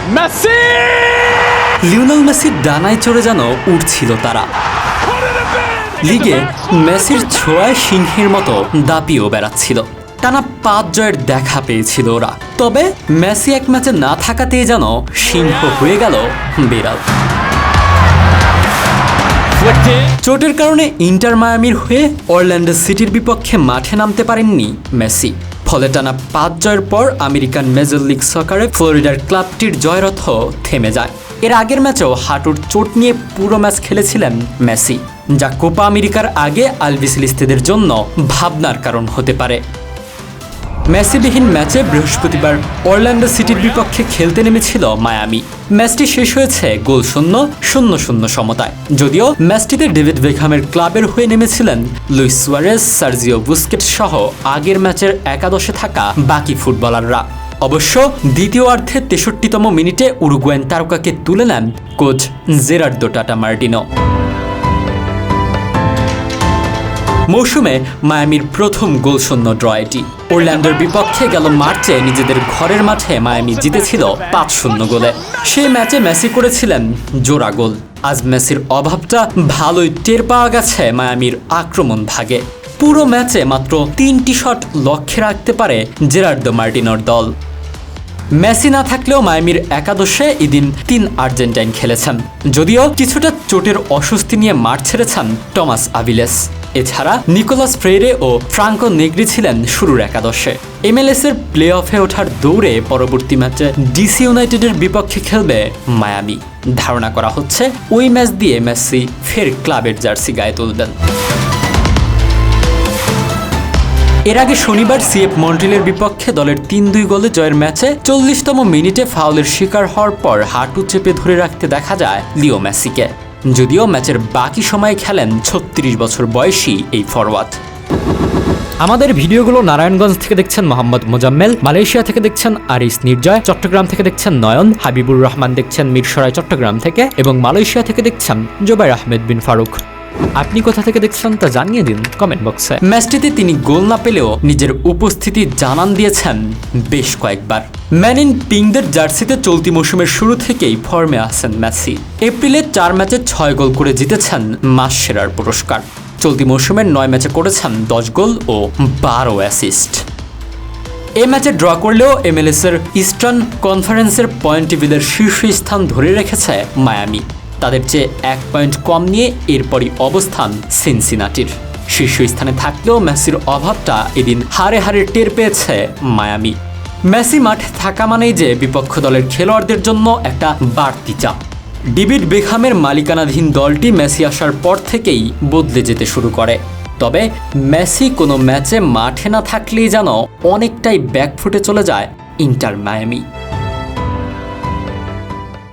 Messi! Lionel মেসির ডানায় চড়ে যেন উঠছিল তারা। লিগে মেসির ছোঁয়ায় সিংহের মতো দাপিয়েও বেড়াচ্ছিল। টানা 5 জয়ের দেখা পেয়েছিল ওরা। তবে মেসি এক ম্যাচে না থাকাতেই যেন সিংহ হয়ে গেল বিড়াল। চোটের কারণে ইন্টার মায়ামির হয়ে অরল্যান্ডো সিটির বিপক্ষে মাঠে নামতে পারেননি মেসি। ফলে টানা 5 জয়ের পর আমেরিকান মেজর লিগ সকারে ফ্লোরিডার ক্লাবটির জয়রথ থেমে যায়। এর আগের ম্যাচেও হাঁটুর চোট নিয়ে পুরো ম্যাচ খেলেছিলেন মেসি, যা কোপা আমেরিকার আগে আলবিসেলেস্তেদের জন্য ভাবনার কারণ হতে পারে। মেসিবিহীন ম্যাচে বৃহস্পতিবার অরল্যান্ডো সিটির বিপক্ষে খেলতে নেমেছিল মায়ামি। ম্যাচটি শেষ হয়েছে গোল 0-0 সমতায়। যদিও ম্যাচটিতে ডেভিড বেকহামের ক্লাবের হয়ে নেমেছিলেন লুইস সুয়ারেজ, সার্জিও বুস্কেটস সহ আগের ম্যাচের একাদশে থাকা বাকি ফুটবলাররা। অবশ্য দ্বিতীয়ার্ধে 63তম মিনিটে উরুগুয়ান তারকাকে তুলে নেন কোচ জেরার্দো টাটা মার্টিনো। মৌসুমে মায়ামির প্রথম গোল 0 ড্র এটি। অরল্যান্ডোর বিপক্ষে গেল মার্চে নিজেদের ঘরের মাঠে মায়ামি জিতেছিল 5-0 গোলে। সেই ম্যাচে মেসি করেছিলেন জোড়া গোল। আজ মেসির অভাবটা ভালোই টের পাওয়া গেছে মায়ামির আক্রমণ ভাগে। পুরো ম্যাচে মাত্র 3টি শট লক্ষ্যে রাখতে পারে জেরার্দো মার্টিনোর দল। মেসি না থাকলেও মায়ামির একাদশে এদিন 3 আর্জেন্টাইন খেলেছেন। যদিও কিছুটা চোটের অস্বস্তি নিয়ে মাঠ ছেড়েছেন টমাস আভিলেস। এছাড়া নিকোলাস ফ্রেইরে ও ফ্রাঙ্কো নেগ্রি ছিলেন শুরুর একাদশে। MLS-এর প্লে অফে ওঠার দৌড়ে পরবর্তী ম্যাচে ডিসি ইউনাইটেডের বিপক্ষে খেলবে মায়ামি। ধারণা করা হচ্ছে ওই ম্যাচ দিয়ে মেসি ফের ক্লাবের জার্সি গায়ে তুলবেন। এর আগে শনিবার সিএফ মন্ট্রিলের বিপক্ষে দলের 3-2 গোলে জয়ের ম্যাচে 40তম মিনিটে ফাউলের শিকার হওয়ার পর হাঁটু চেপে ধরে রাখতে দেখা যায় লিও মেসিকে। যদিও ম্যাচের বাকি সময় খেলেন 36 বছর বয়সী এই ফরওয়ার্ড। আমাদের ভিডিওগুলো নারায়ণগঞ্জ থেকে দেখছেন মোহাম্মদ মোজাম্মেল, মালয়েশিয়া থেকে দেখছেন আরিস নির্জয়, চট্টগ্রাম থেকে দেখছেন নয়ন, হাবিবুর রহমান দেখছেন মিরসরাই চট্টগ্রাম থেকে এবং মালয়েশিয়া থেকে দেখছেন জুবাইর আহমেদ বিন ফারুক। আপনি কোথা থেকে দেখছেন তা জানিয়ে দিন কমেন্ট বক্সে। ম্যাচটিতে তিনি গোল না পেলেও নিজের উপস্থিতি জানান দিয়েছেন বেশ কয়েকবার। ম্যান ইন পিঙ্কদের জার্সিতে চলতি মৌসুমের শুরু থেকেই ফর্মে আছেন মেসি। এপ্রিলে 4 ম্যাচে 6 গোল করে জিতেছেন মাস সেরার পুরস্কার। চলতি মৌসুমের 9 ম্যাচে করেছেন 10 গোল ও 12 অ্যাসিস্ট। এই ম্যাচে ড্র করলেও MLS-এর ইস্টার্ন কনফারেন্সের পয়েন্ট টেবিলের শীর্ষস্থান ধরে রেখেছে মায়ামি। তাদের চেয়ে 1 পয়েন্ট কম নিয়ে এরপরই অবস্থান সিনসিনাটির। শীর্ষস্থানে থাকলেও মেসির অভাবটা এদিন হারে হারে টের পেয়েছে মায়ামি। মেসি মাঠে থাকা মানেই যে বিপক্ষ দলের খেলোয়াড়দের জন্য একটা বাড়তি চাপ। ডেভিড বেকহামের মালিকানাধীন দলটি মেসি আসার পর থেকেই বদলে যেতে শুরু করে। তবে মেসি কোনো ম্যাচে মাঠে না থাকলেই যেন অনেকটাই ব্যাকফুটে চলে যায় ইন্টার মায়ামি।